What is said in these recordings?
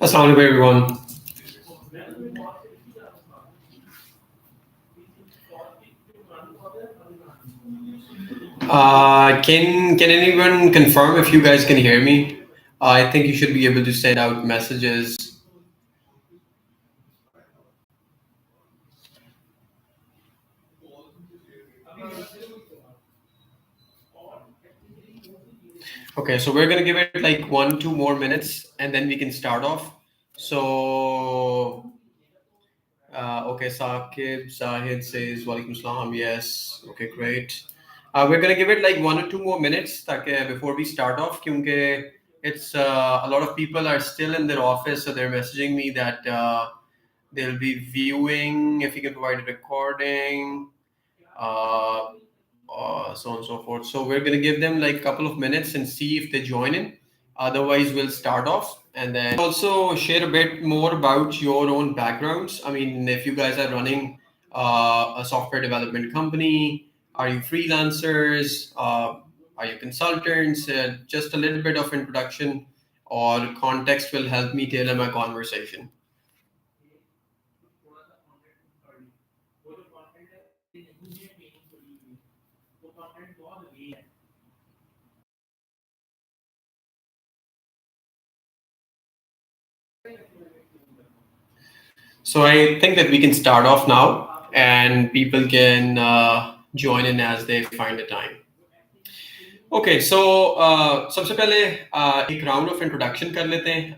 Assalamu alaikum everyone. Can anyone confirm if you guys can hear me? I think you should be able to send out messages. Okay, so we're gonna give it like 1-2 more minutes and then we can start off. So okay, Saqib Zahid says Walaikum Salam. Yes. Okay, great. We're gonna give it like 1 or 2 more minutes before we start off. Because it's a lot of people are still in their office, so they're messaging me that they'll be viewing if you can provide a recording, uh, so on and so forth. So we're gonna give them like a couple of minutes and see if they join in. Otherwise, we'll start off and then also share a bit more about your own backgrounds. I mean, if you guys are running a software development company, are you freelancers? Are you consultants? Just a little bit of introduction or context will help me tailor my conversation. So I think that we can start off now and people can join in as they find the time. Okay, so सबसे पहले एक round of introduction कर लेते हैं.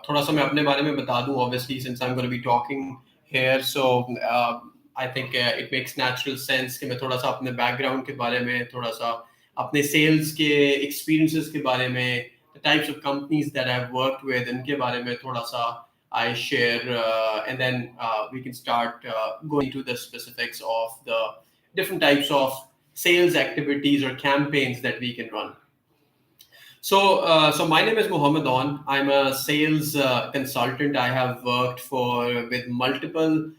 थोड़ा सा मैं अपने बारे में बता दूं. Obviously, since I'm going to be talking here, so I think it makes natural sense कि मैं थोड़ा सा अपने बैकग्राउंड के बारे में, थोड़ा सा अपने सेल्स के एक्सपीरियंसेस के बारे में, the types of companies that I've worked with, इनके बारे में थोड़ा सा I share, and then we can start going into the specifics of the different types of sales activities or campaigns that we can run. So my name is Mohammad. I'm a sales consultant. I have worked with multiple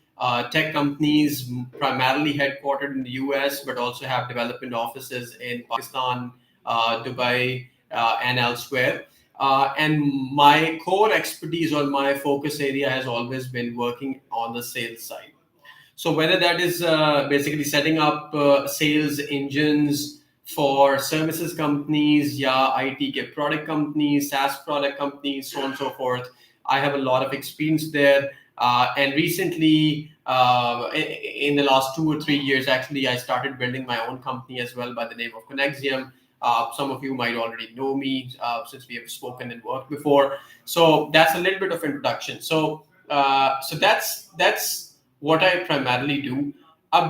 tech companies, primarily headquartered in the US, but also have development offices in Pakistan, Dubai, and elsewhere. And my core expertise or my focus area has always been working on the sales side. So whether that is basically setting up sales engines for services companies, IT ke product companies, SaaS product companies, so on and so forth, I have a lot of experience there. And recently, in the last 2 or 3 years, actually, I started building my own company as well by the name of Connexium. Some of you might already know me since we have spoken and worked before. So that's a little bit of introduction. So that's what I primarily do. अब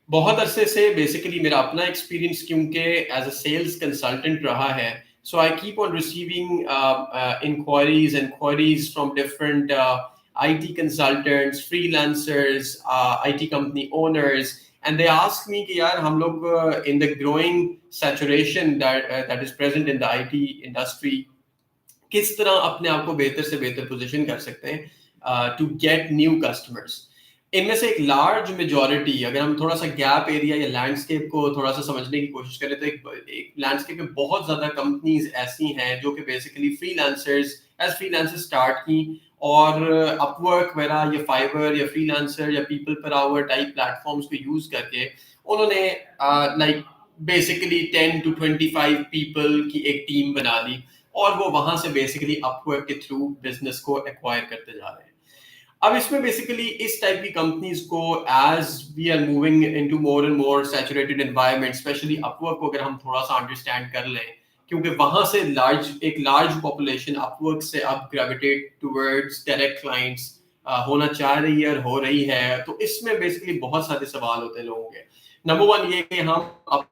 बहुत अरसे से basically मेरा अपना experience क्योंकि as a sales consultant रहा है, so I keep on receiving inquiries from different IT consultants, freelancers, IT company owners, and they ask me कि यार हम लोग in the growing saturation that is present in the IT industry, किस तरह अपने आप को बेहतर से बेहतर पोजीशन कर सकते हैं to get new customers. इनमें से एक लार्ज मेजॉरिटी, अगर हम थोड़ा सा गैप एरिया या लैंडस्केप को थोड़ा सा समझने की कोशिश करें, तो एक लैंडस्केप में बहुत ज्यादा कंपनीज ऐसी हैं जो कि बेसिकली फ्रीलांसर्स स्टार्ट की और अपवर्क वगैरह या फाइवर या फ्रीलांसर या people per hour type platforms को यूज करके उन्होंने लाइक बेसिकली 10 to 25 पीपल की एक टीम बना ली और वो वहां से बेसिकली अपवर्क के थ्रू बिजनेस को एक्वायर करते जा रहे हैं. अब इसमें बेसिकली इस टाइप की कंपनीज को as we are moving into more and more saturated environment, specially Upwork को अगर हम थोड़ा सा अंडरस्टैंड कर लें, क्योंकि वहां से एक लार्ज पॉपुलेशन अपवर्क से अब ग्रेविटेट टुवर्ड्स डायरेक्ट क्लाइंट्स होना चाह रही है और हो रही है. तो इसमें बेसिकली बहुत सारे सवाल होते हैं लोगों के. नंबर 1 ये कि हम अब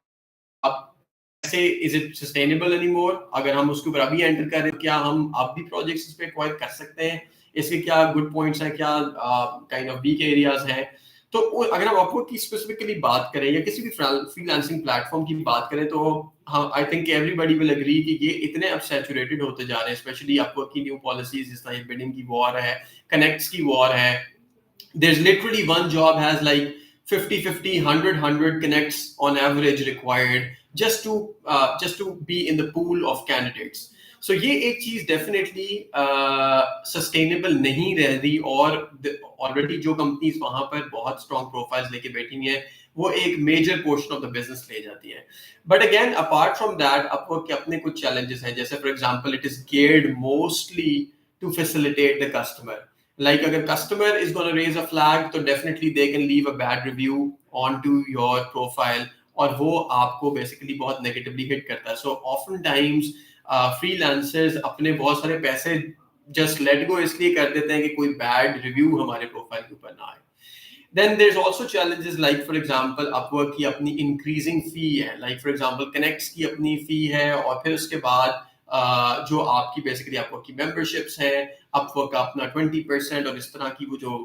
ऐसे इज इट सस्टेनेबल एनीमोर, अगर हम उसके ऊपर अभी एंटर करें क्या हम अब भी प्रोजेक्ट्स इस पे एक्वायर कर सकते हैं, इसके क्या गुड पॉइंट्स हैं, क्या काइंड ऑफ वीक एरियाज हैं. तो अगर हम अपवर्क की स्पेसिफिकली बात करें या किसी भी फ्रीलांसिंग प्लेटफॉर्म की बात करें तो हाँ, I think everybody will agree कि ये इतने अब सैचुरेटेड होते जा रहे हैं, स्पेशली अपवर्क की न्यू पॉलिसीज, जिस तरह बिडिंग की वॉर है, कनेक्ट्स की वॉर है. There's literally one job has like 50 100 connects on average required just to be in the pool of candidates. So ये एक चीज डेफिनेटली सस्टेनेबल नहीं रह रही, और ऑलरेडी जो कंपनीज वहां पर बहुत स्ट्रॉन्ग प्रोफाइल्स लेके बैठी हुई हैं वो एक major portion of the business ले जाती है. But again apart from that Upwork के अपने कुछ चैलेंजेस हैं, जैसे for example it is geared mostly to facilitate the customer. Like अगर customer is going to raise a flag तो definitely they can leave a bad review onto your profile, और वो आपको basically बहुत negatively hit करता है. So often times freelancers अपने बहुत सारे पैसे just let go इसलिए कर देते हैं कि कोई bad review हमारे profile के ऊपर ना आए. Then there's also challenges like for example Upwork की अपनी increasing fee है, like for example Connects की अपनी fee है, और फिर उसके बाद जो आपकी बेसिकली Upwork की मेंबरशिप्स हैं, Upwork का अपना 20% और इस तरह की वो जो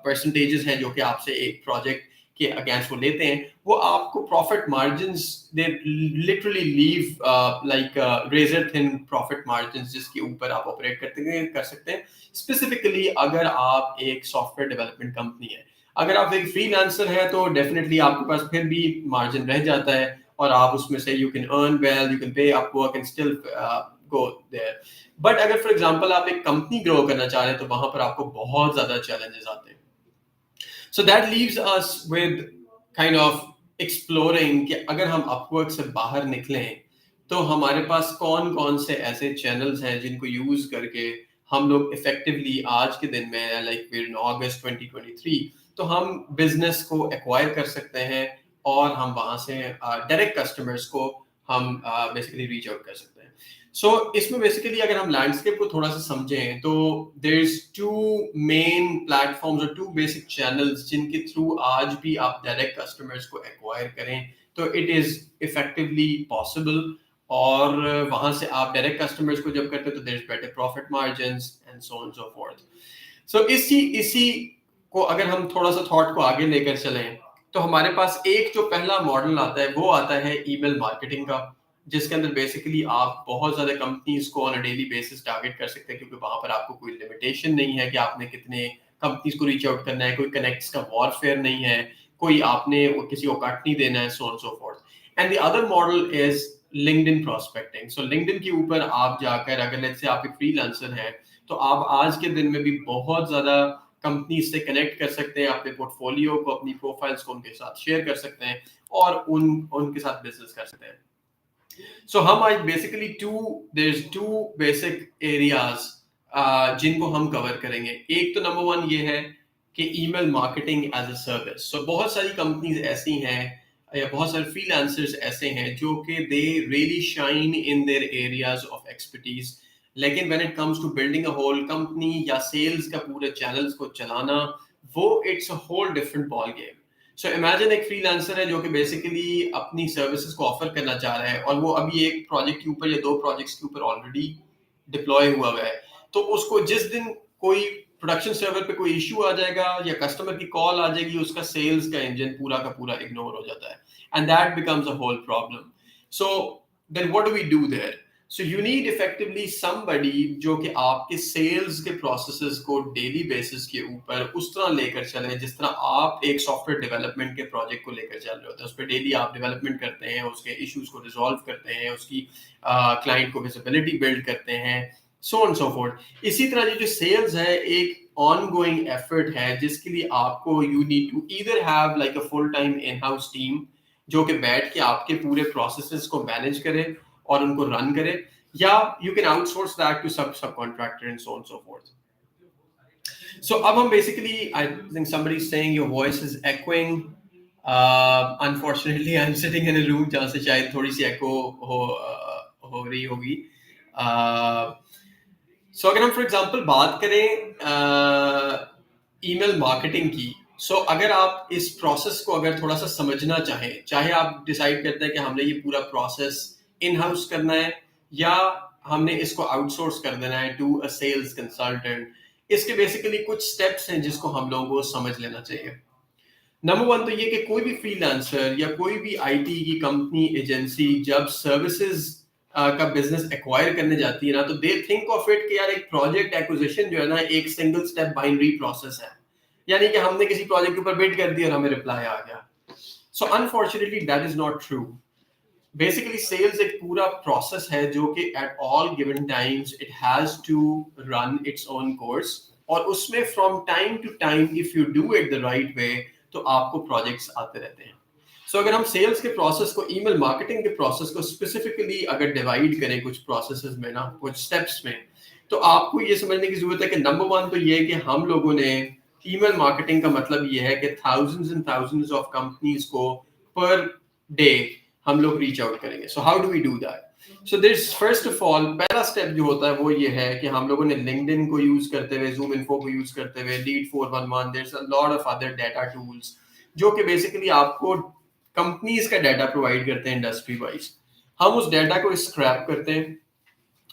परसेंटेजेस हैं जो कि आपसे एक प्रोजेक्ट के अगेंस्ट वो लेते हैं, वो आपको प्रॉफिट मार्जिन्स दे literally leave like razor thin profit margins जिसके ऊपर आप ऑपरेट कर सकते हैं, स्पेसिफिकली अगर आप एक सॉफ्टवेयर डेवलपमेंट कंपनी है. अगर आप एक फ्रीलांसर है तो डेफिनेटली आपके पास फिर भी मार्जिन रह जाता है, और आप उसमें से you can earn well, you can pay Upwork and still go there. But अगर फॉर एग्जांपल आप एक कंपनी ग्रो करना चाह रहे हैं तो वहां पर आपको बहुत ज्यादा चैलेंजेस आते हैं. So that leaves us with kind of exploring कि अगर हम अपवर्क से बाहर निकलें तो हमारे पास कौन कौन से ऐसे चैनल्स हैं जिनको यूज करके हम लोग इफेक्टिवली आज के दिन में लाइक वीर इन अगस्त 2023 तो हम बिजनेस को एक्वायर कर सकते हैं, और हम वहां से डायरेक्ट कस्टमर्स को हम बेसिकली रीच आउट कर सकते हैं. सो इसमें बेसिकली अगर हम लैंडस्केप को थोड़ा सा समझें तो there is two main platforms और टू बेसिक चैनल्स जिनके थ्रू आज भी आप डायरेक्ट कस्टमर्स को एक्वायर करें तो इट इज इफेक्टिवली पॉसिबल, और वहां से आप डायरेक्ट कस्टमर्स को जब करते हैं तो there is better profit margins and so on so forth. So इसी को अगर हम थोड़ा सा थॉट को आगे लेकर चलें तो हमारे पास एक जो पहला मॉडल आता है वो आता है ईमेल मार्केटिंग का, जिसके अंदर बेसिकली आप बहुत ज्यादा कंपनीज को on a daily basis target कर सकते हैं, क्योंकि वहां पर आपको कोई लिमिटेशन नहीं है कि आपने कितने कंपनीज को रीच आउट करना है, कोई कनेक्ट्स का वॉरफेयर नहीं है, कोई आपने किसी को कट नहीं देना है, सो on so fourth. And the other model is LinkedIn prospecting. So LinkedIn के ऊपर आप जाकर अगर लेट्स से आप एक फ्रीलांसर हैं तो आप आज के दिन में भी बहुत ज्यादा कंपनी से कनेक्ट कर सकते हैं, अपने पोर्टफोलियो को, अपनी प्रोफाइल्स को उनके साथ शेयर कर सकते हैं और उनके साथ बिजनेस कर सकते हैं. So हम आज basically there's two basic areas जिनको हम कवर करेंगे. एक तो नंबर वन ये है कि email marketing as a service. So बहुत सारी कंपनीज ऐसी हैं या बहुत सारे फ्रीलांसर्स ऐसे हैं जो कि they really shine in their areas of expertise, लेकिन when it comes to building a whole company या सेल्स का पूरे चैनल्स को चलाना, वो it's a whole different ball game. So imagine एक फ्रीलांसर है जो कि बेसिकली अपनी सर्विसेज को ऑफर करना चाह रहा है और वो अभी एक प्रोजेक्ट के ऊपर या दो प्रोजेक्ट्स के ऊपर ऑलरेडी डिप्लॉय हुआ है, तो उसको जिस दिन कोई प्रोडक्शन सर्वर पे कोई इशू आ जाएगा या कस्टमर की कॉल आ जाएगी, उसका सेल्स का इंजन पूरा का पूरा इग्नोर हो जाता है, and that becomes a whole problem. So then what do we do there? So you need effectively somebody जो कि आपके सेल्स के प्रोसेसेस को डेली बेसिस के ऊपर उस तरह लेकर चले जिस तरह आप एक सॉफ्टवेयर डेवलपमेंट के प्रोजेक्ट को लेकर चल रहे होते हैं. उस पर डेली आप डेवलपमेंट करते हैं, उसके इश्यूज को रिजॉल्व करते हैं, उसकी क्लाइंट को विजिबिलिटी बिल्ड करते हैं, सो ऑन सो फोर्थ. इसी तरह ये जो सेल्स है एक ऑनगोइंग एफर्ट है जिसके लिए आपको you need to either have like a full time in house team जो कि बैठ के आपके पूरे प्रोसेसेस को मैनेज करे और उनको रन करे, या you can outsource that to sub contractor and so on so forth. So अब हम basically, I think somebody is saying your voice is echoing. Unfortunately, I'm sitting in a room जहाँ से शायद थोड़ी सी echo हो रही होगी. So अगर हम for example बात करें ईमेल मार्केटिंग की, सो अगर आप इस प्रोसेस को अगर थोड़ा सा समझना चाहें, चाहे आप डिसाइड करते हैं कि हमने ये पूरा प्रोसेस इन हाउस करना है या हमने इसको आउटसोर्स कर देना है टू अ सेल्स कंसल्टेंट, इसके बेसिकली कुछ स्टेप्स हैं जिसको हम लोगों को समझ लेना चाहिए. नंबर वन तो ये कि कोई भी फ्रीलांसर या कोई भी आईटी की कंपनी एजेंसी जब सर्विसेज का बिजनेस एक्वायर करने जाती है ना, तो दे थिंक ऑफ इट कि यार एक प्रोजेक्ट एक्विजिशन जो है ना एक सिंगल स्टेप बाइनरी प्रोसेस है, यानी कि हमने किसी प्रोजेक्ट के ऊपर बिड कर दिया और हमें रिप्लाई आ गया. So unfortunately that is not true. Basically sales एक पूरा प्रोसेस है जो कि at all given times it has to run its own course, और उसमें from time to time if you do it the right way तो आपको projects आते रहते हैं. सो अगर हम सेल्स के प्रोसेस को, ईमेल मार्केटिंग के प्रोसेस को स्पेसिफिकली अगर डिवाइड करें कुछ प्रोसेसेस में ना, कुछ स्टेप्स में, तो आपको ये समझने की जरूरत है कि नंबर वन तो ये है कि हम लोगों ने ईमेल मार्केटिंग का मतलब ये है कि thousands and thousands of companies को पर डे हम लोग रीच आउट करेंगे. So how do we do that? So this first of all पहला स्टेप जो होता है वो ये है कि हम लोगों ने लिंक्डइन को यूज करते हुए, जूम इन्फो को यूज करते हुए, lead 411, there is a lot of other data tools जो कि बेसिकली आपको कंपनीज का डाटा प्रोवाइड करते हैं इंडस्ट्री वाइज. हम उस डाटा को स्क्रैप करते हैं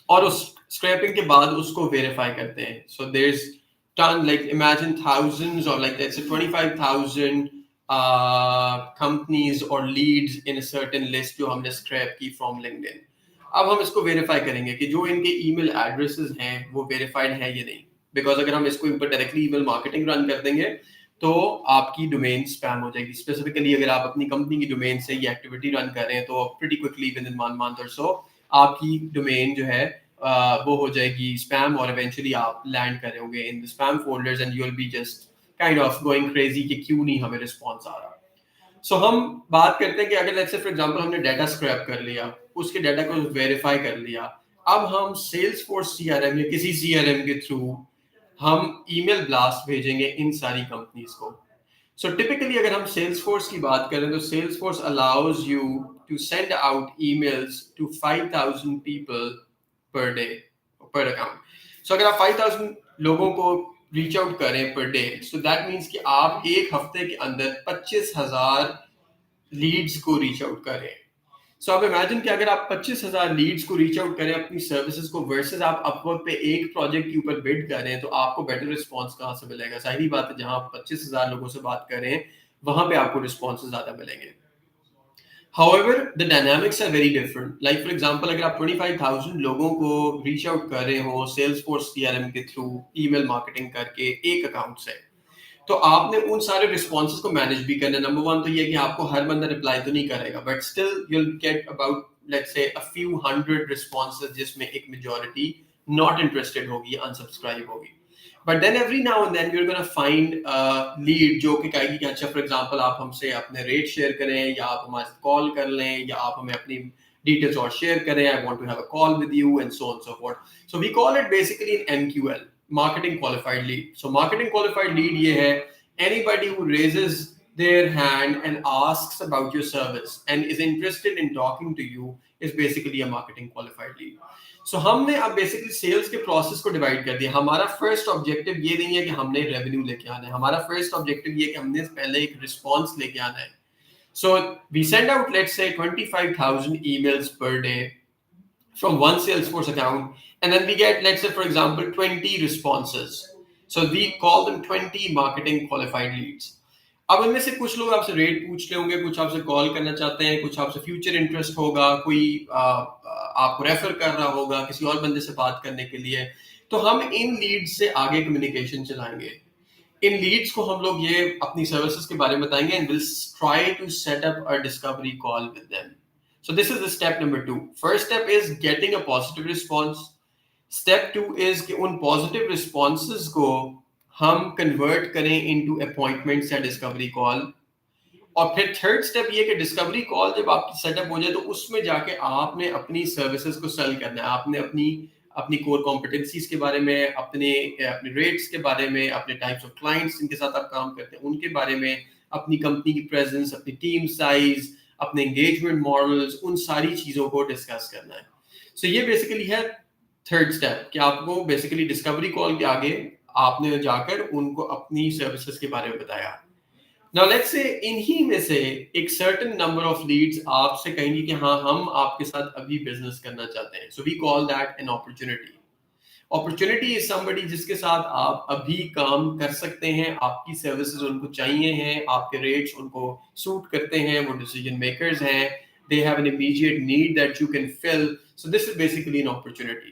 और उस स्क्रैपिंग के बाद उसको वेरीफाई करते हैं. So there is ton, like imagine thousands और लाइक दैट्स 25,000 कंपनीज और leads in a certain list जो हमने स्क्रैप की फ्रॉम लिंक्डइन. अब हम इसको वेरीफाई करेंगे कि जो इनके ईमेल एड्रेसेस हैं वो वेरीफाइड हैं या नहीं, बिकॉज अगर हम इसको ऊपर डायरेक्टली ईमेल मार्केटिंग रन कर देंगे तो आपकी डोमेन स्पैम हो जाएगी. स्पेसिफिकली अगर आप अपनी कंपनी की डोमेन से ये एक्टिविटी रन कर रहे हैं तो pretty quickly with in 1 month और सो आपकी डोमेन जो है वो हो जाएगी स्पैम, और इवेंचुअली आप लैंड कर रहे in the spam folders and you will be just kind of going crazy कि क्यों नहीं हमें रिस्पॉन्स आ रहा. सो हम बात करते हैं कि अगर लेट्स से फॉर एग्जांपल हमने डाटा स्क्रैप कर लिया, उसके डाटा को वेरीफाई कर लिया, अब हम सेल्स फोर्स सीआरएम या किसी सीआरएम के थ्रू हम ईमेल ब्लास्ट भेजेंगे इन सारी कंपनीज को. सो टिपिकली अगर हम सेल्सफोर्स की बात करें तो Salesforce allows you to send out emails to 5,000 people per day per account. So अगर आप 5,000 लोगों को रीच आउट करें per day, so that means कि आप एक हफ्ते के अंदर 25,000 लीड्स को रीच आउट करें. सो आप इमेजिन कि अगर आप 25,000 लीड्स को रीच आउट करें अपनी सर्विसेज को, वर्सेस आप अपवर्क पे एक प्रोजेक्ट के ऊपर बिड करें, तो आपको बेटर रिस्पॉन्स कहाँ से मिलेगा? जाहिर बात है जहां आप 25,000 लोगों से बात करें वहां पे आपको रिस्पॉन्स ज्यादा मिलेंगे. However, the dynamics are very different. Like for example, अगर आप 25,000 लोगों को रीच आउट कर रहे हो Salesforce CRM के थ्रू ईमेल मार्केटिंग करके एक अकाउंट से, तो आपने उन सारे रिस्पॉन्सेज को मैनेज भी करना. नंबर वन तो ये कि आपको हर बंदा रिप्लाई तो नहीं करेगा, but still you will get about let's say a few hundred responses जिसमें एक मेजॉरिटी नॉट इंटरेस्टेड होगी, अनसब्सक्राइब होगी. But then every now and then you are gonna find lead जो कि कहेगी कि अच्छा फॉर एग्जांपल आप हमसे अपने रेट शेयर करें, या आप हमारे कॉल कर लें, या आप हमें अपनी डिटेल्स और शेयर करें, I want to have a call with you and so on so forth. So we call it basically in MQL, marketing qualified lead. So marketing qualified lead ये है anybody who raises their hand and asks about your service and is interested in talking to you is basically a marketing qualified lead. So हमने अब basically sales के process को divide कर दिया. हमारा first objective ये नहीं है कि हमने revenue लेके आना है. हमारा first objective ये है कि हमने पहले एक response लेके आना है. So we send out let's say 25,000 emails per day from one Salesforce account, and then we get, let's say, for example, 20 responses. So we call them 20 marketing qualified leads. अब इनमें से कुछ लोग आपसे रेट पूछ रहे होंगे, कुछ आपसे कॉल करना चाहते हैं, कुछ आपसे फ्यूचर इंटरेस्ट होगा, कोई आपको रेफर कर रहा होगा किसी और बंदे से बात करने के लिए. तो हम इन लीड्स से आगे कम्युनिकेशन चलाएंगे. इन लीड्स को हम लोग ये अपनी सर्विसेज के बारे में बताएंगे and will try to set up a discovery call with them. So this is the step number 2. First step is getting a positive response. Step 2 is कि उन positive responses को हम convert करें into appointments या discovery call. और फिर third step ये कि डिस्कवरी कॉल जब आपकी सेटअप हो जाए तो उसमें जाके आपने अपनी सर्विसेज को सेल करना है. आपने अपनी अपनी कोर कॉम्पिटेंसीज के बारे में, अपने अपने रेट्स के बारे में, अपने टाइप्स ऑफ क्लाइंट्स जिनके साथ आप काम करते हैं उनके बारे में, अपनी कंपनी की प्रेजेंस, अपनी टीम साइज, अपने एंगेजमेंट मॉडल्स, उन सारी चीजों को डिस्कस करना है. सो ये बेसिकली है थर्ड स्टेप कि आपको बेसिकली डिस्कवरी कॉल के आगे आपने जाकर उनको अपनी सर्विसेज के बारे में बताया. Now let's say इन्हीं में से एक certain number of leads आपसे कहेंगे कि हाँ हम आपके साथ अभी बिजनेस करना चाहते हैं. So we call that an opportunity. Opportunity is somebody जिसके साथ आप अभी काम कर सकते हैं, आपकी सर्विसेज उनको चाहिए हैं, आपके रेट्स उनको सूट करते हैं, वो डिसीजन मेकर्स हैं, they have an immediate need that you can fill. So this is basically an opportunity.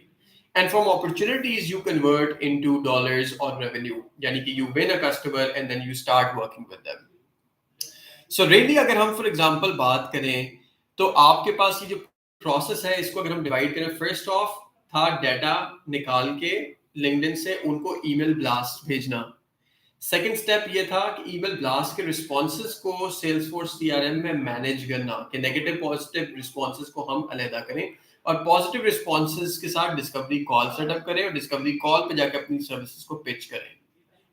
And from opportunities you convert into dollars or revenue. यानी कि you win a customer and then you start working with them. So really अगर हम for example बात करें तो आपके पास ये जो प्रोसेस है इसको अगर हम डिवाइड करें, फर्स्ट ऑफ था डाटा निकाल के लिंक्डइन से उनको ईमेल ब्लास्ट भेजना। सेकंड स्टेप ये था कि ईमेल ब्लास्ट के रिस्पॉन्सेज को सेल्सफोर्स सीआरएम में मैनेज करना, कि नेगेटिव पॉजिटिव रिस्पॉन्सेज को हम अलहदा करें और पॉजिटिव रिस्पॉन्सेज के साथ डिस्कवरी कॉल सेटअप करें और डिस्कवरी कॉल पे जाकर अपनी सर्विसेज को पिच करें,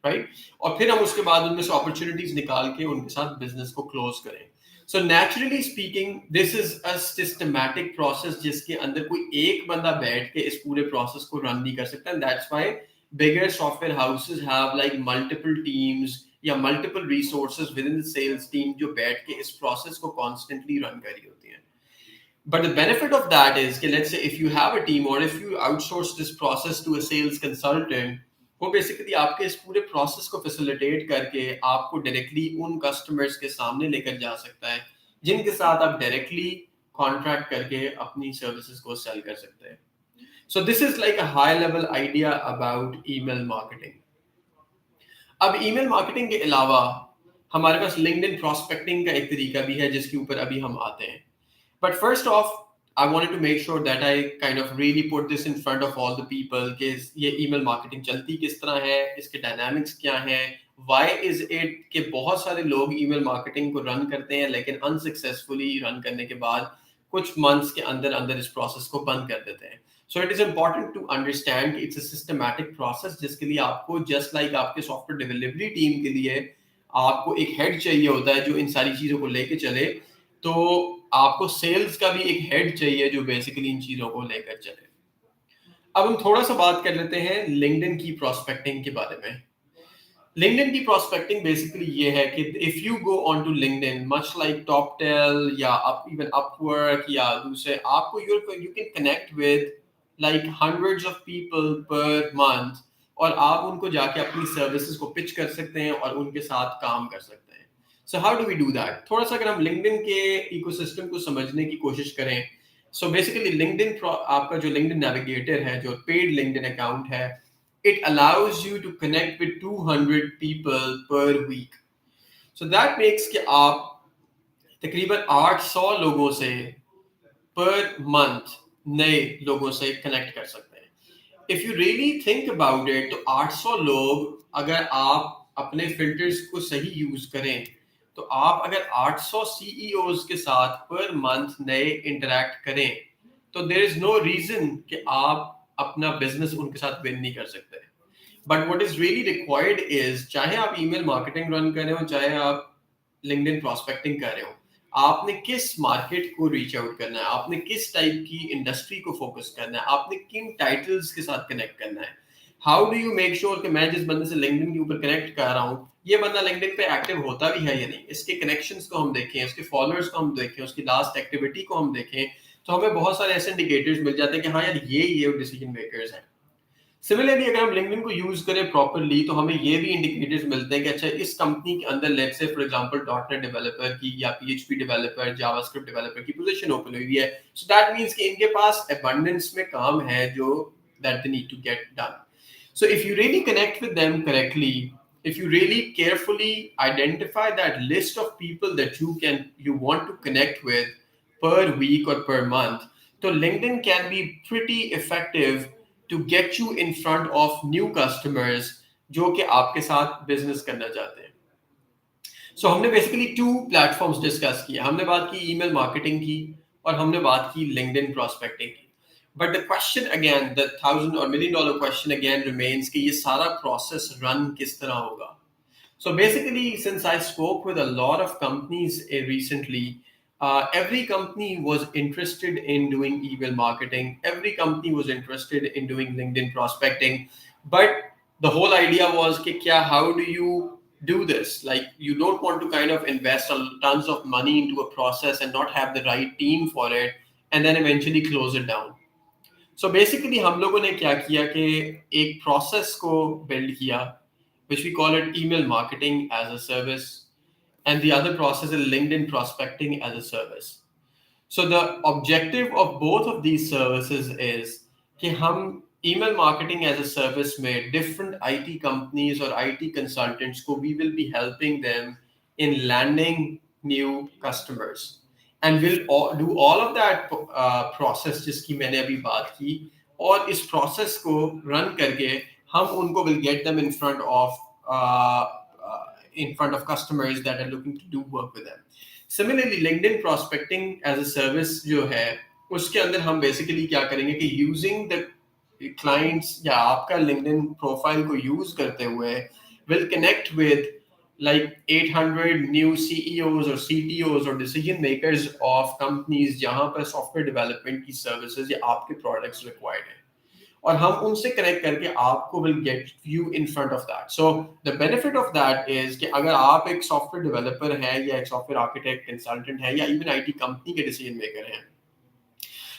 राइट? और फिर हम उसके बाद उनमें से अपॉर्चुनिटीज निकाल के उनके साथ बिजनेस को क्लोज करें। So naturally speaking this is a systematic process जिसके अंदर कोई एक बंदा बैठ के इस पूरे प्रोसेस को रन नहीं कर सकता। That's why bigger software houses have like multiple teams या multiple resources within the sales team जो बैठ के इस process को constantly run कर रही होती हैं। But the benefit of that is कि let's say if you have a team or if you outsource this process to a sales consultant, वो basically आपके इस पूरे process को facilitate करके आपको directly उन customers के सामने लेकर जा सकता है जिनके साथ आप directly contract करके अपनी services को sell कर सकते हैं। So this is like a high level idea about email marketing. अब email marketing के अलावा हमारे पास LinkedIn prospecting का एक तरीका भी है जिसके ऊपर अभी हम आते हैं। But first off, I wanted to make sure that I kind of really put this in front of all the people कि ये email marketing चलती किस तरह है, इसके dynamics क्या हैं, why is it कि बहुत सारे लोग email marketing को run करते हैं लेकिन unsuccessfully run करने के बाद कुछ months के अंदर अंदर इस process को बंद कर देते हैं। So it is important to understand it's a systematic process जिसके लिए आपको just like आपके software delivery team के लिए आपको एक head चाहिए होता है जो इन सारी चीज़ों को लेके चले, तो आपको sales का भी एक head चाहिए जो basically इन चीज़ों को लेकर चले। अब हम थोड़ा सा बात कर लेते हैं LinkedIn की prospecting के बारे में। LinkedIn की prospecting basically ये है कि if you go onto LinkedIn, much like TopTel या even Upwork या दूसरे, आपको you can connect with like hundreds of people per month और आप उनको जाके अपनी सर्विसेज को पिच कर सकते हैं और उनके साथ काम कर सकते हैं। So how do we do that? थोड़ा सा अगर हम LinkedIn के इकोसिस्टम को समझने की कोशिश करें, so basically LinkedIn आपका जो LinkedIn Navigator है, जो पेड LinkedIn अकाउंट है, it allows you to connect with 200 people per week. So that makes कि आप तकरीबन 800 लोगों से per month नए लोगों से कनेक्ट कर सकते हैं। If you really think about it, तो 800 लोग अगर आप अपने फिल्टर्स को सही यूज करें तो आप अगर 800 सीईओज के साथ पर मंथ नए इंटरेक्ट करें तो देयर इज नो रीजन कि आप अपना बिजनेस उनके साथ विन नहीं कर सकते। But what is really required is, चाहे आप ईमेल मार्केटिंग रन कर रहे हो, चाहे आप लिंक्डइन प्रॉस्पेक्टिंग कर रहे हो, आपने किस मार्केट को रीच आउट करना है, आपने किस टाइप की इंडस्ट्री को फोकस करना है, आपने किन टाइटल्स के साथ कनेक्ट करना है। How do you make sure कि मैं जिस बंदे से लिंक्डइन के ऊपर कनेक्ट कर रहा हूँ ये बंदा लिंक्डइन पे एक्टिव होता भी है या नहीं, इसके कनेक्शंस को हम देखें, उसके फॉलोअर्स को हम देखें, उसकी लास्ट एक्टिविटी को हम देखें, तो हमें बहुत सारे ऐसे इंडिकेटर्स मिल जाते हैं कि हाँ यार ये डिसीजन मेकर्स हैं। सिमिलरली अगर हम लिंक्डइन को यूज करें प्रॉपर्ली तो हमें ये भी इंडिकेटर्स मिलते हैं कि अच्छा इस कंपनी के अंदर let's say for example dot net developer की या पीएचपी डेवलपर, जावास्क्रिप्ट डेवलपर की पोजीशन ओपन हुई है, सो दैट मींस कि इनके पास अबंडेंस में काम है जो that they need to get done. So if you really connect with them correctly, if you really carefully identify that list of people that you want to connect with per week or per month, so LinkedIn can be pretty effective to get you in front of new customers जो कि आपके साथ business करना चाहते हैं। सो हमने basically 2 platforms discuss किए, हमने बात की ईमेल मार्केटिंग की और हमने बात की लिंक्डइन प्रॉस्पेक्टिंग की। But the question again, the $1,000 or $1 million question again remains कि ये सारा प्रोसेस रन किस तरह होगा। So basically, since I spoke with a lot of companies recently, every company was interested in doing email marketing. Every company was interested in doing LinkedIn prospecting. But the whole idea was, how do you do this? Like, you don't want to kind of invest tons of money into a process and not have the right team for it, and then eventually close it down. So basically हम लोगों ने क्या किया कि एक process को build किया which we call it email marketing as a service, and the other process is LinkedIn prospecting as a service. So the objective of both of these services is कि हम email marketing as a service में different IT companies or IT consultants को we will be helping them in landing new customers, and we'll do all of that process जिसकी मैंने अभी बात की, और इस process को run करके हम उनको will get them uh, in front of customers that are looking to do work with them. Similarly, LinkedIn prospecting as a service जो है उसके अंदर हम basically क्या करेंगे कि using the clients या आपका LinkedIn profile को use करते हुए will connect with like 800 new CEOs or CTOs or decision makers of companies जहाँ पर software development की services या आपके products required हैं, और हम उनसे कनेक्ट करके आपको will get you in front of that. So the benefit of that is कि अगर आप एक सॉफ्टवेयर डेवलपर हैं या एक सॉफ्टवेयर आर्किटेक्ट कंसल्टेंट है या इवन आईटी कंपनी के डिसीजन मेकर हैं,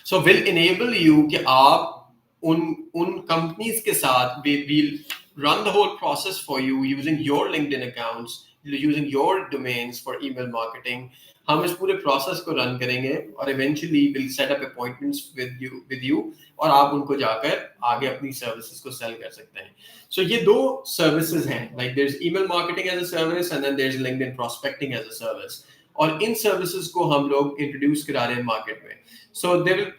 सो विल इनेबल यू कि आप उन उन कंपनीज के साथ will run the whole process for you using your LinkedIn accounts, using your domains for email marketing. हम इस पूरे प्रोसेस को रन करेंगे और eventually will set up appointments with you और आप उनको जाकर आगे अपनी सर्विसेज को सेल कर सकते हैं. सो ये दो सर्विसेज हैं, like there is email marketing as a service and then there is LinkedIn prospecting as a service, और इन सर्विसेज को हम लोग इंट्रोड्यूस करा रहे हैं मार्केट में. So there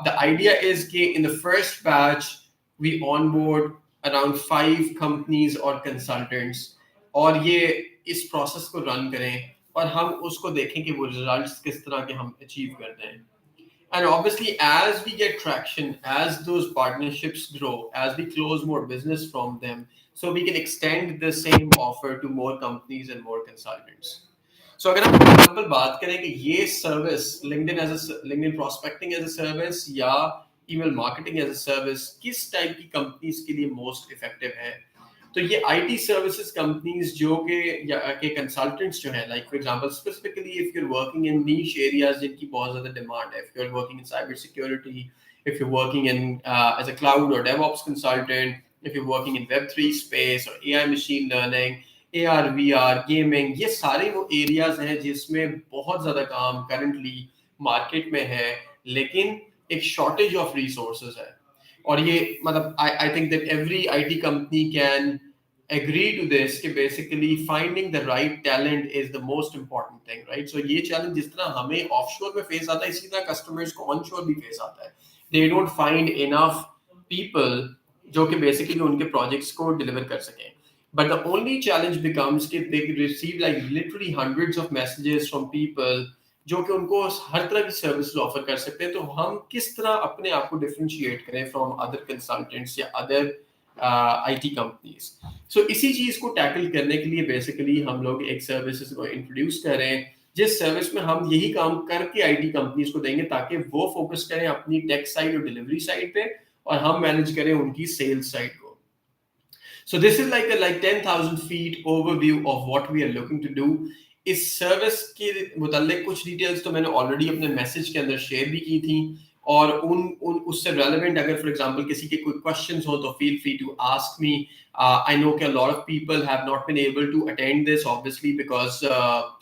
the idea is कि in the first batch we onboard around 5 companies or consultants, और ये इस प्रोसेस को रन करें और हम उसको देखें कि वो रिजल्ट्स किस तरह के हम अचीव करते हैं. And obviously, as we get traction, as those partnerships grow, as we close more business from them, so we can extend the same offer to more companies and more consultants. So अगर हम example बात करें कि ये service LinkedIn prospecting as a service या email marketing as a service किस type की companies के लिए मोस्ट इफेक्टिव है, तो ये आईटी सर्विसेज कंपनीज जो के कंसल्टेंट्स जो हैं, like for example specifically if you are working in niche areas जिनकी बहुत ज्यादा डिमांड है, if you are working in cyber security, if you are working in as a cloud और DevOps consultant, if you're working in Web3 space or AI machine learning, AR, VR, gaming, ये सारे वो areas हैं जिसमें बहुत ज्यादा काम currently market में है, लेकिन एक शॉर्टेज ऑफ रिसोर्सेज है. और ये मतलब I think that every IT company can agree to this कि basically finding the right talent is the most important thing, right? So ये challenge जिस तरह हमें offshore में face आता है, इसी तरह customers को onshore भी face आता है. They don't find enough people जो कि basically उनके projects को deliver कर सकें. But the only challenge becomes कि they receive like literally hundreds of messages from people जो कि उनको हर तरह की सर्विस ऑफर कर सकते हैं. तो हम किस तरह अपने आप को डिफरेंशिएट करें फ्रॉम अदर कंसल्टेंट्स या अदर आईटी कंपनीज. सो इसी चीज को टैकल करने के लिए बेसिकली हम लोग एक सर्विसेज को इंट्रोड्यूस कर रहे हैं जिस सर्विस में हम यही काम करके आईटी कंपनीज को देंगे ताकि वो फोकस करें अपनी टेक साइड और डिलीवरी साइड पे और हम मैनेज करें उनकी सेल्स साइड को. So this is like a 10,000 feet overview of what we are looking to do. इस सर्विस के मुताल्लिक कुछ डिटेल्स तो मैंने ऑलरेडी अपने मैसेज के अंदर शेयर भी की थी, और उन उससे रेलेवेंट अगर फॉर एग्जांपल किसी के कोई क्वेश्चंस हो तो feel free to ask me. I know कि a lot of people have not been able to attend this obviously because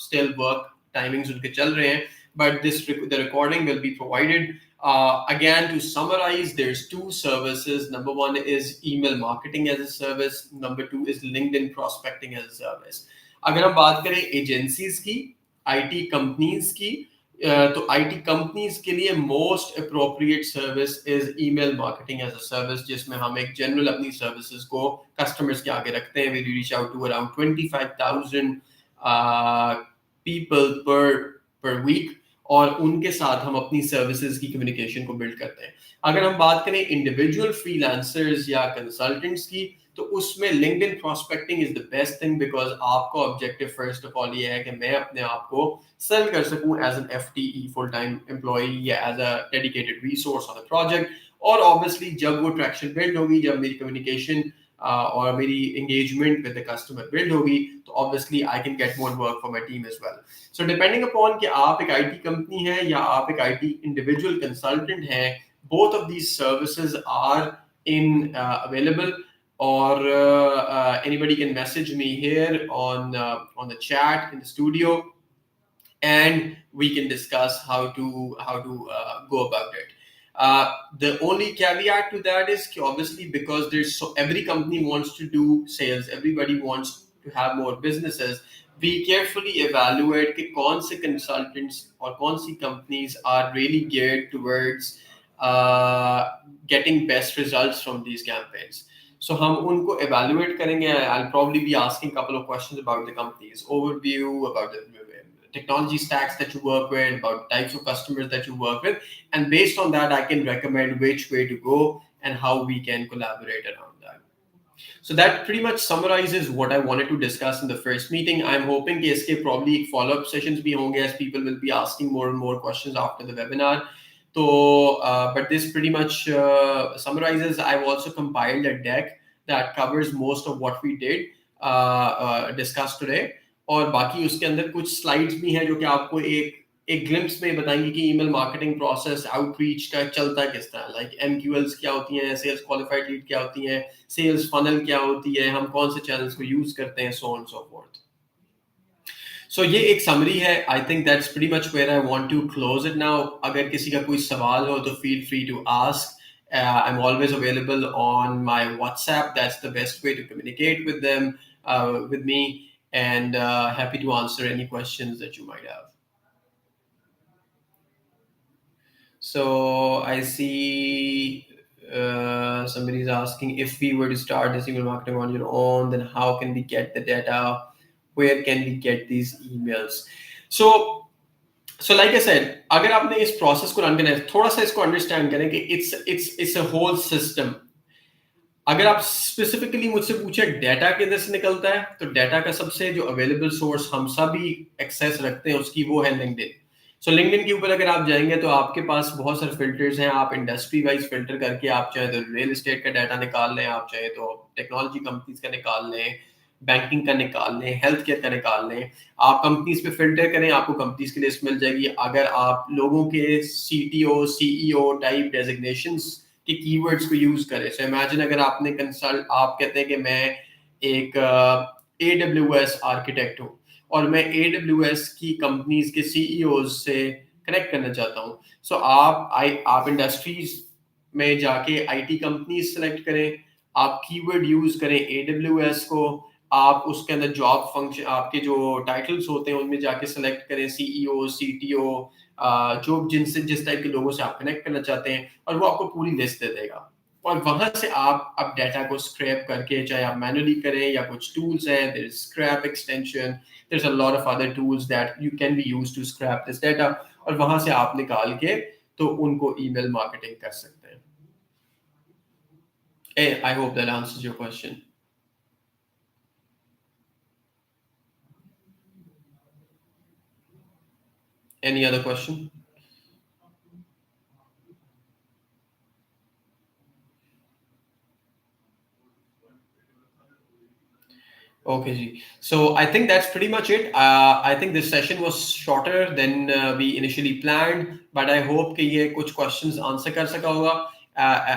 still work timings उनके चल रहे हैं, but the recording will be provided. Again, to summarize, there's two services. Number one is email marketing as a service. Number two is LinkedIn prospecting as a service. अगर हम बात करें agencies की, IT companies की, तो IT companies के लिए most appropriate service is email marketing as a service, जिसमें हम एक जनरल अपनी सर्विसेज को कस्टमर्स के आगे रखते हैं. We reach out to around 25,000 people per week, और उनके साथ हम अपनी सर्विसेज की कम्युनिकेशन को बिल्ड करते हैं. अगर हम बात करें इंडिविजुअल फ्रीलांसर्स या कंसल्टेंट्स की, तो उसमें LinkedIn prospecting is the best thing because आपका ऑब्जेक्टिव फर्स्ट ऑफ ऑल ये है कि मैं अपने आप को सेल कर सकूं as an FTE full time employee या as a dedicated resource on a project. और ऑब्वियसली जब वो ट्रैक्शन बिल्ड होगी, जब मेरी कम्युनिकेशन और मेरी engagement with the customer build होगी, तो obviously I can get more work for my team as well. So depending upon कि आप एक आईटी कंपनी है या आप एक आईटी इंडिविजुअल कंसल्टेंट हैं, both of these services are in available, or anybody can message me here on the chat in the studio, and we can discuss how to go about it. The only caveat to that is obviously, because there's so every company wants to do sales, everybody wants to have more businesses. We carefully evaluate कि कौन से consultants और कौन सी companies are really geared towards getting best results from these campaigns. So हम उनको evaluate करेंगे. I'll probably be asking a couple of questions about the company's overview, about the technology stacks that you work with, about types of customers that you work with, and based on that, I can recommend which way to go and how we can collaborate around that. So that pretty much summarizes what I wanted to discuss in the first meeting. I'm hoping कि इसके probably follow-up sessions भी होंगे, as people will be asking more and more questions after the webinar. So, but this pretty much summarizes. I've also compiled a deck that covers most of what we did discuss today. और बाकी उसके अंदर कुछ slides भी हैं जो कि आपको एक ग्लिम्स में बताएंगे कि ईमेल मार्केटिंग प्रोसेस आउटरीच का चलता किस तरह, लाइक एमक्यूएल्स क्या होती हैं, सेल्स क्वालिफाइड लीड क्या होती हैं, सेल्स फनल क्या होती है, हम कौन से चैनल्स को यूज करते हैं, सो ऑन सो फोर्थ. सो ये एक समरी है. I think that's pretty much where I want to close it now. अगर किसी का कोई सवाल हो तो feel free to ask. I'm always available on my WhatsApp. That's the best way to communicate with them, with me, and happy to answer any questions that you might have. So I see somebody's asking, if we were to start this email marketing on your own, then how can we get the data? Where can we get these emails? So like I said, अगर आपने इस process को run करना है, थोड़ा सा इसको understand करें कि it's a whole system. अगर आप स्पेसिफिकली मुझसे पूछे डाटा किधर से निकलता है, तो डाटा का सबसे जो अवेलेबल सोर्स हम सभी एक्सेस रखते हैं उसकी, वो है लिंक्डइन. सो लिंक्डइन के ऊपर अगर आप जाएंगे तो आपके पास बहुत सारे फिल्टर्स हैं. आप इंडस्ट्री वाइज फिल्टर करके, आप चाहे तो रियल एस्टेट का डाटा निकाल लें, आप चाहे तो टेक्नोलॉजी कंपनीज का निकाल लें, बैंकिंग का निकाल लें, हेल्थ केयर का निकाल लें. आप कंपनीज पे फिल्टर करें, आपको कंपनीज की लिस्ट मिल जाएगी. अगर आप लोगों के सीटीओ सीईओ टाइप डेजिग्नेशंस के कीवर्ड्स को यूज करें, सो इमेजिन अगर आपने कंसल्ट, आप कहते हैं कि मैं एक AWS आर्किटेक्ट हूँ और मैं AWS की कंपनीज के सीईओ से कनेक्ट करना चाहता हूँ. सो आप इंडस्ट्रीज में जाके आईटी कंपनीज सेलेक्ट करें, आप कीवर्ड यूज करें AWS को, आप उसके अंदर जॉब फंक्शन, आपके जो टाइटल्स होते हैं उनमें जाके सेलेक्ट करें सीईओ सीटीओ, जो जिनसे जिस टाइप के लोगों से आप कनेक्ट करना चाहते हैं, और वो आपको पूरी लिस्ट दे देगा. और वहां से आप अब डाटा को स्क्रैप करके, चाहे आप मैनुअली करें या कुछ टूल्स हैं, there is scrap extension, there is a lot of other tools that you can be used to scrap this data, और वहां से आप निकाल के तो उनको ईमेल मार्केटिंग कर सकते हैं. I hope that answers your question. Any other question? Okay, ji. So I think that's pretty much it. I think this session was shorter than we initially planned, but I hope कि ये कुछ questions answer कर सका होगा.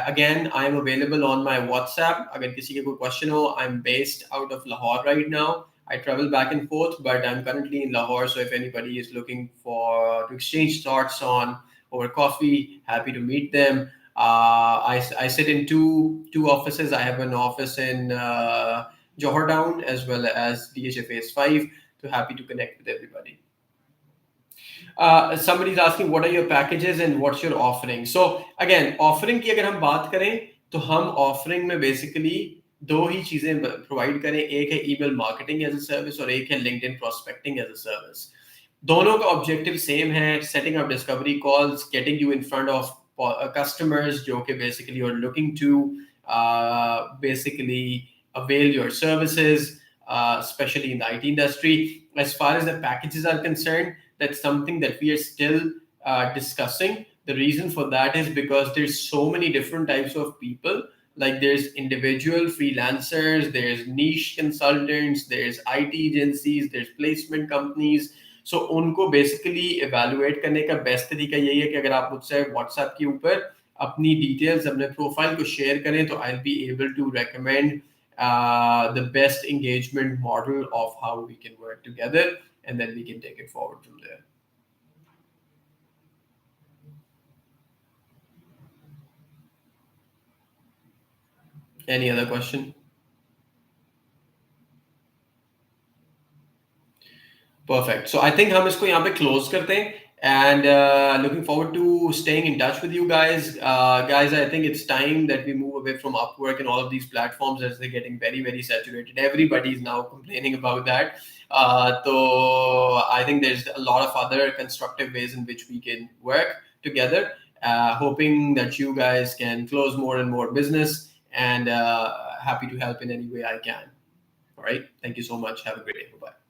Again, I'm available on my WhatsApp. अगर किसी के कोई question हो, I'm based out of Lahore right now. I travel back and forth, but I'm currently in Lahore. So if anybody is looking to exchange thoughts on over coffee, happy to meet them. I sit in two offices. I have an office in Johor Town as well as DHA Phase 5. So happy to connect with everybody. Somebody's asking, what are your packages and what's your offering? So again, offering की अगर हम बात करें तो हम offering में basically दो ही चीजें प्रोवाइड करें. एक है email marketing as a service और एक है LinkedIn prospecting as a service. दोनों का ऑब्जेक्टिव सेम है, setting up discovery calls, getting you in front of customers जो कि basically you are looking to basically avail your services, especially in the IT industry. As far as the packages are concerned, that's something that we are still discussing. The reason for that is because there's so many different types of people. Like there's individual freelancers, there's niche consultants, there's IT agencies, there's placement companies. So उनको basically evaluate करने का best तरीका यही है कि अगर आप मुझसे WhatsApp के ऊपर अपनी details अपने profile को share करें तो I'll be able to recommend the best engagement model of how we can work together, and then we can take it forward from there. Any other question? Perfect. So I think हम इसको यहाँ पे close करते हैं, and looking forward to staying in touch with you guys. Guys, I think it's time that we move away from Upwork and all of these platforms as they're getting very, very saturated. Everybody is now complaining about that. So I think there's a lot of other constructive ways in which we can work together. Hoping that you guys can close more and more business, and happy to help in any way I can. All right. Thank you so much. Have a great day. Bye-bye.